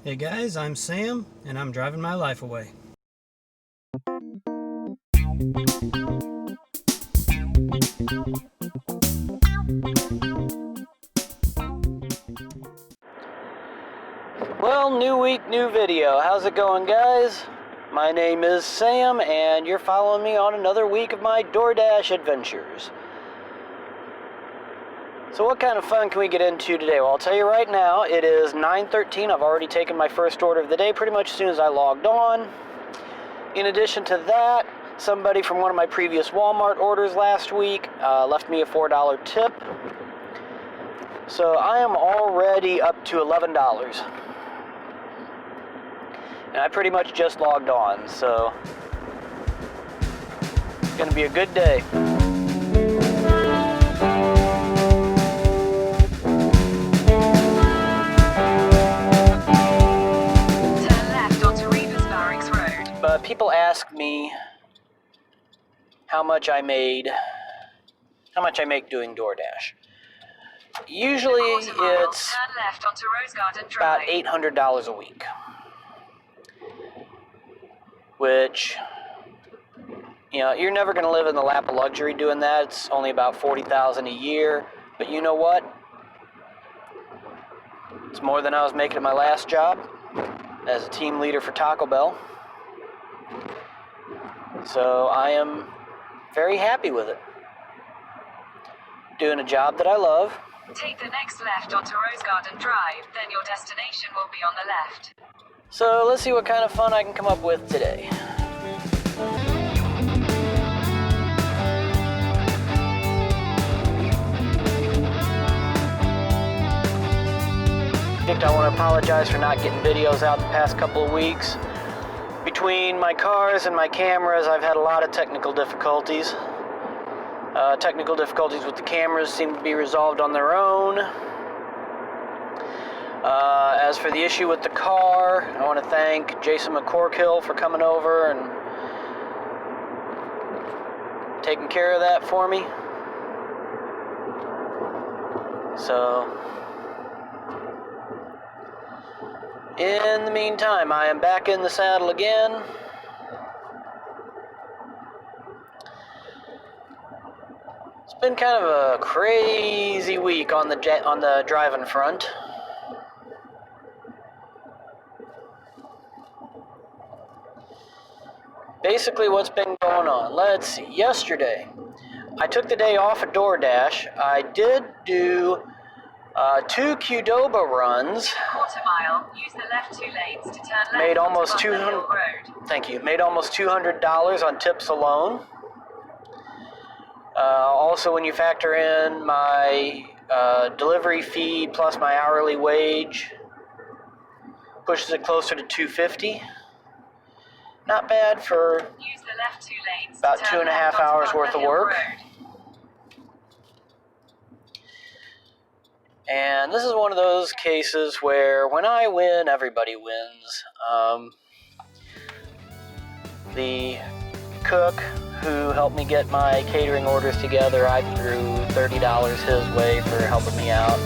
Hey guys, I'm Sam, and I'm driving my life away. Well, new week, new video. How's it going, guys? My name is Sam, and you're following me on another week of my DoorDash adventures. So what kind of fun can we get into today? Well, I'll tell you right now, it is 9:13. I've already taken my first order of the day pretty much as soon as I logged on. In addition to that, somebody from one of my previous Walmart orders last week left me a $4 tip. So I am already up to $11. And I pretty much just logged on, so it's going to be a good day. People ask me how much I make doing DoorDash. Usually it's about $800 a week, which, you know, you're never going to live in the lap of luxury doing that. It's only about $40,000 a year, but you know what? It's more than I was making at my last job as a team leader for Taco Bell. So I am very happy with it. Doing a job that I love. Take the next left onto Rose Garden Drive, then your destination will be on the left. So let's see what kind of fun I can come up with today. I want to apologize for not getting videos out the past couple of weeks. Between my cars and my cameras, I've had a lot of technical difficulties. Technical difficulties with the cameras seem to be resolved on their own. As for the issue with the car, I want to thank Jason McCorkill for coming over and taking care of that for me. So, in the meantime, I am back in the saddle again. It's been kind of a crazy week on the driving front. Basically, what's been going on? Let's see. Yesterday, I took the day off of DoorDash. I did do 2 Qdoba runs. Quarter mile, use the left 2 lanes to turn left. Made almost $200. Thank you. Made almost $200 on tips alone. Also, when you factor in my delivery fee plus my hourly wage, pushes it closer to $250. Not bad for use the left 2 lanes about 2.5 hours worth of work. And this is one of those cases where when I win, everybody wins. The cook who helped me get my catering orders together, I threw $30 his way for helping me out.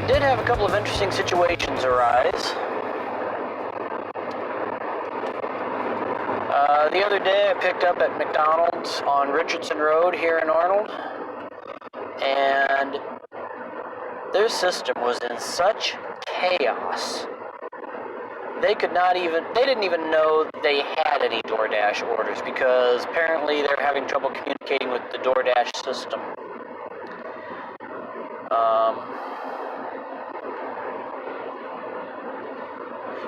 Did have a couple of interesting situations arise. The other day I picked up at McDonald's on Richardson Road here in Arnold, and their system was in such chaos. They didn't even know they had any DoorDash orders because apparently they're having trouble communicating with the DoorDash system.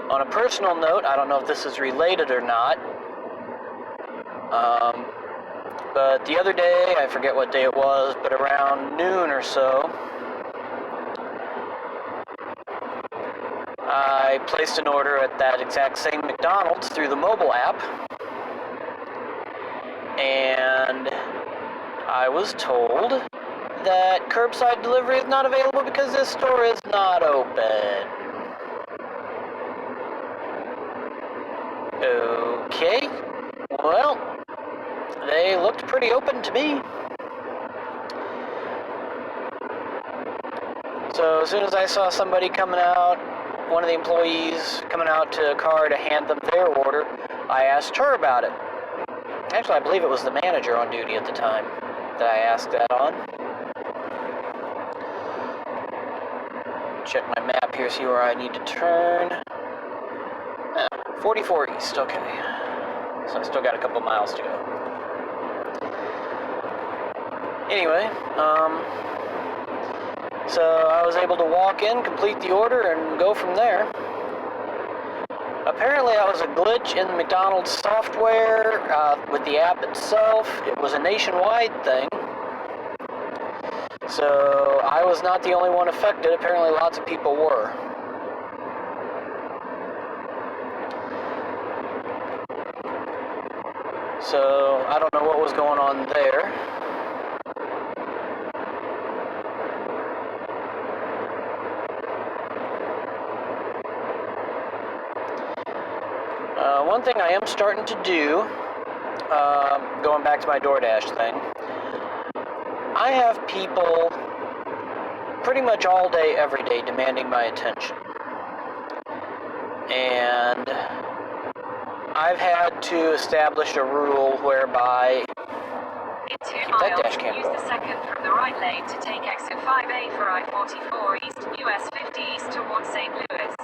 On a personal note, I don't know if this is related or not, but the other day, I forget what day it was, but around noon or so, I placed an order at that exact same McDonald's through the mobile app, and I was told that curbside delivery is not available because this store is not open. Okay. Well, they looked pretty open to me. So as soon as I saw somebody coming out, one of the employees coming out to a car to hand them their order, I asked her about it. Actually, I believe it was the manager on duty at the time that I asked that on. Check my map here, see where I need to turn. 44 east, okay. So I still got a couple miles to go. Anyway, so I was able to walk in, complete the order, and go from there. Apparently that was a glitch in the McDonald's software with the app itself. It was a nationwide thing. So I was not the only one affected. Apparently lots of people were. So I don't know what was going on there. One thing I am starting to do, going back to my DoorDash thing, I have people pretty much all day, every day demanding my attention. And I've had to establish a rule whereby in 2 miles, use the second from the right lane to take exit 5A for I-44 East, US 50 East towards St. Louis.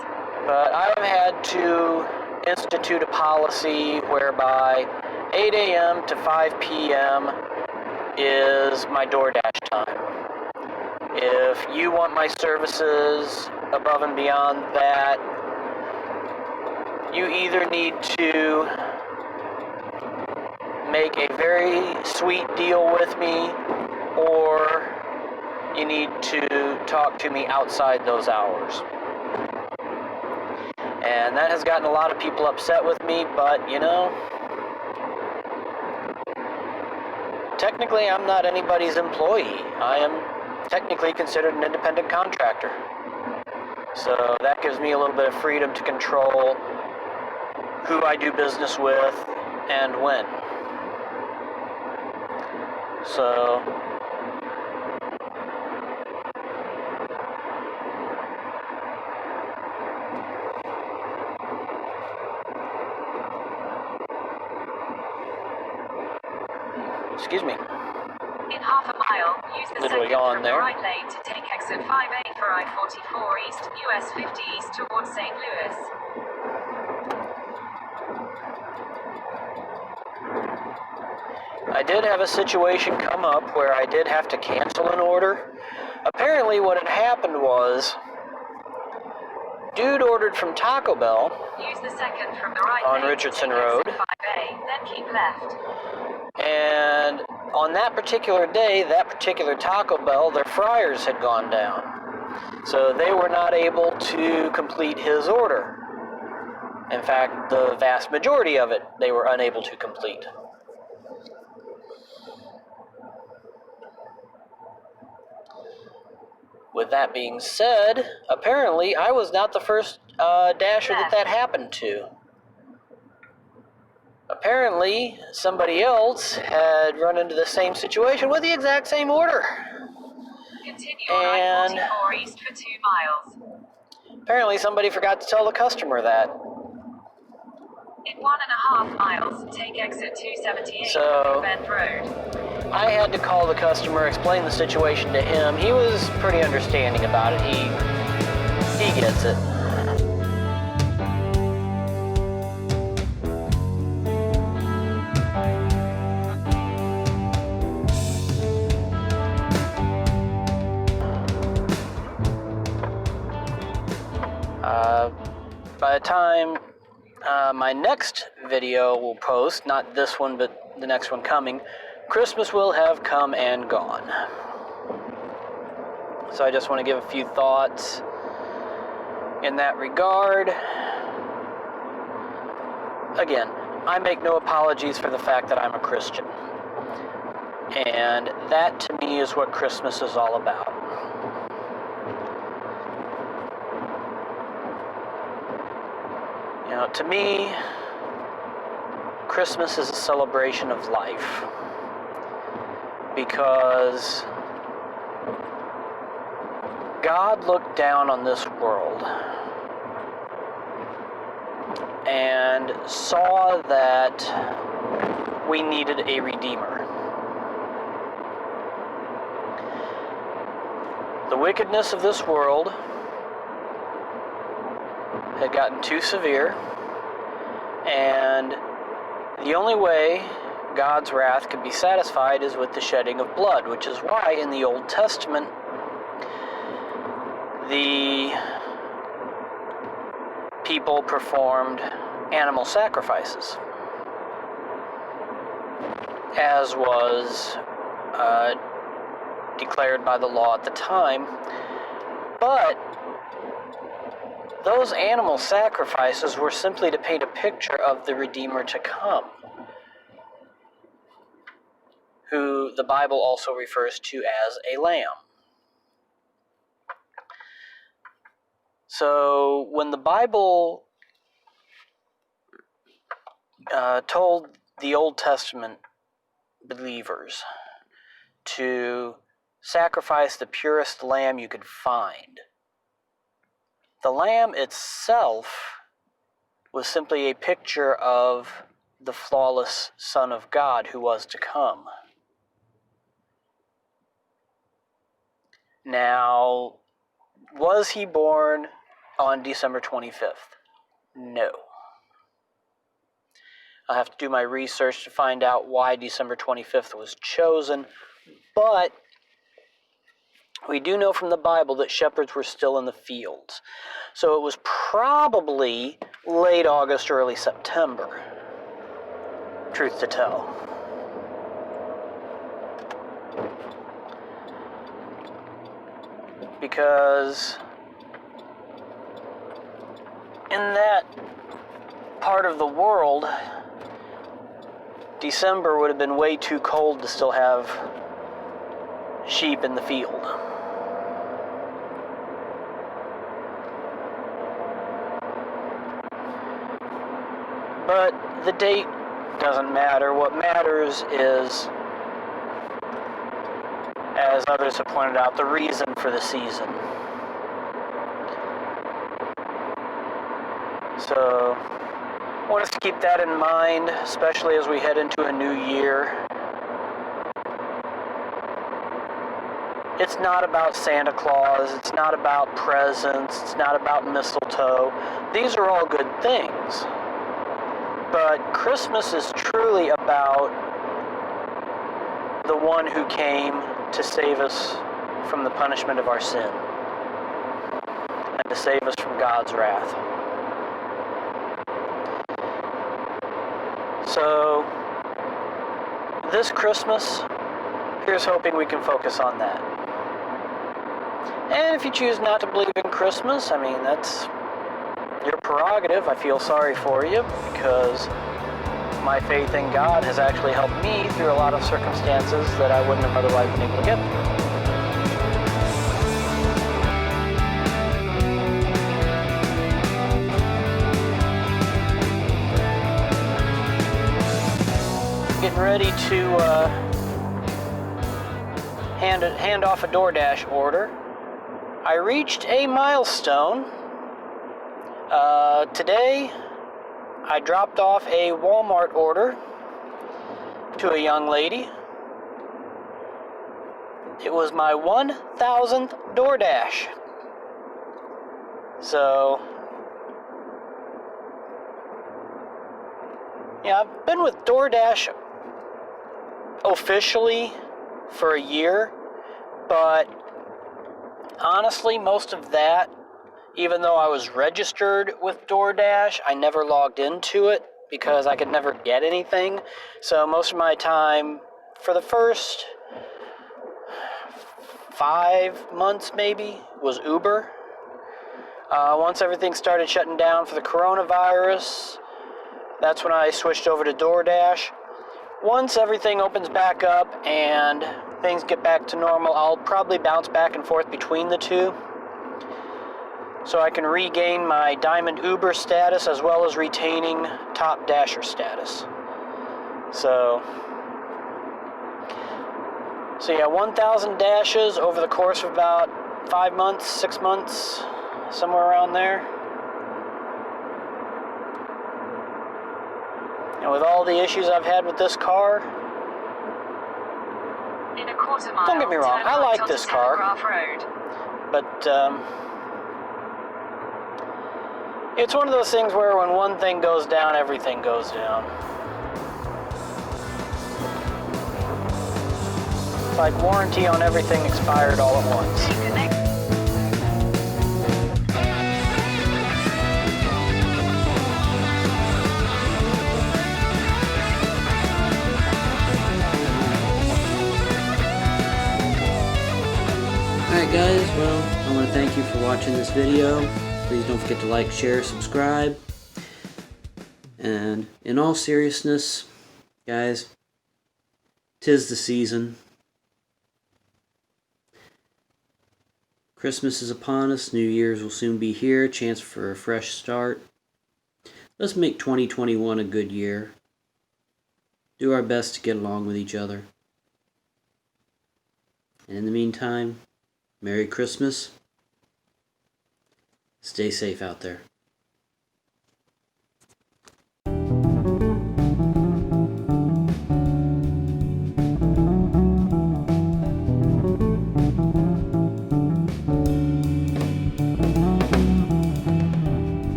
But I've had to institute a policy whereby 8 a.m. to 5 p.m. is my DoorDash time. If you want my services above and beyond that, you either need to make a very sweet deal with me, or you need to talk to me outside those hours. And that has gotten a lot of people upset with me, but you know, technically I'm not anybody's employee. I am technically considered an independent contractor. So that gives me a little bit of freedom to control who I do business with and when. So excuse me. In half a mile, use the Literally second on from there. the right lane to take exit 5A for I-44 East, US 50 East towards St. Louis. I did have a situation come up where I did have to cancel an order. Apparently what had happened was, dude ordered from Taco Bell Use the second from the right on lane Richardson to take Road. exit 5A, then keep left. And on that particular day, that particular Taco Bell, their fryers had gone down. So they were not able to complete his order. In fact, the vast majority of it, they were unable to complete. With that being said, apparently I was not the first Dasher that happened to. Apparently, somebody else had run into the same situation with the exact same order. Continue on I-44 East for 2 miles. Apparently, somebody forgot to tell the customer that. In 1.5 miles, take exit 278 So, Bend Road. I had to call the customer, explain the situation to him. He was pretty understanding about it. He gets it. By the time my next video will post, not this one, but the next one coming, Christmas will have come and gone. So I just want to give a few thoughts in that regard. Again, I make no apologies for the fact that I'm a Christian. And that to me is what Christmas is all about. You know, to me, Christmas is a celebration of life, because God looked down on this world and saw that we needed a Redeemer. The wickedness of this world had gotten too severe, and the only way God's wrath could be satisfied is with the shedding of blood, which is why in the Old Testament the people performed animal sacrifices, as was declared by the law at the time. But those animal sacrifices were simply to paint a picture of the Redeemer to come, who the Bible also refers to as a lamb. So when the Bible told the Old Testament believers to sacrifice the purest lamb you could find, the lamb itself was simply a picture of the flawless Son of God who was to come. Now, was he born on December 25th? No. I'll have to do my research to find out why December 25th was chosen, but we do know from the Bible that shepherds were still in the fields. So it was probably late August, early September, truth to tell. Because in that part of the world, December would have been way too cold to still have sheep in the field. But the date doesn't matter. What matters is, as others have pointed out, the reason for the season. So I want us to keep that in mind, especially as we head into a new year. It's not about Santa Claus, it's not about presents, it's not about mistletoe. These are all good things. But Christmas is truly about the one who came to save us from the punishment of our sin and to save us from God's wrath. So, this Christmas, here's hoping we can focus on that. And if you choose not to believe in Christmas, I mean, that's your prerogative. I feel sorry for you, because my faith in God has actually helped me through a lot of circumstances that I wouldn't have otherwise been able to get through. Getting ready to hand off a DoorDash order. I reached a milestone. Today, I dropped off a Walmart order to a young lady. It was my 1,000th DoorDash. So, yeah, I've been with DoorDash officially for a year, but honestly, most of that, even though I was registered with DoorDash, I never logged into it because I could never get anything. So most of my time, for the first 5 months maybe, was Uber. Once everything started shutting down for the coronavirus, that's when I switched over to DoorDash. Once everything opens back up and things get back to normal, I'll probably bounce back and forth between the two, so I can regain my Diamond Uber status as well as retaining Top Dasher status. So yeah, 1,000 dashes over the course of about 5 months, 6 months, somewhere around there. And with all the issues I've had with this car, in a quarter mile, don't get me wrong, I like this car, Road. but it's one of those things where when one thing goes down, everything goes down. It's like warranty on everything expired all at once. Take the next. Alright guys, well, I want to thank you for watching this video. Please don't forget to like, share, subscribe. And in all seriousness, guys, 'tis the season. Christmas is upon us, New Year's will soon be here, chance for a fresh start. Let's make 2021 a good year. Do our best to get along with each other. And in the meantime, Merry Christmas. Stay safe out there.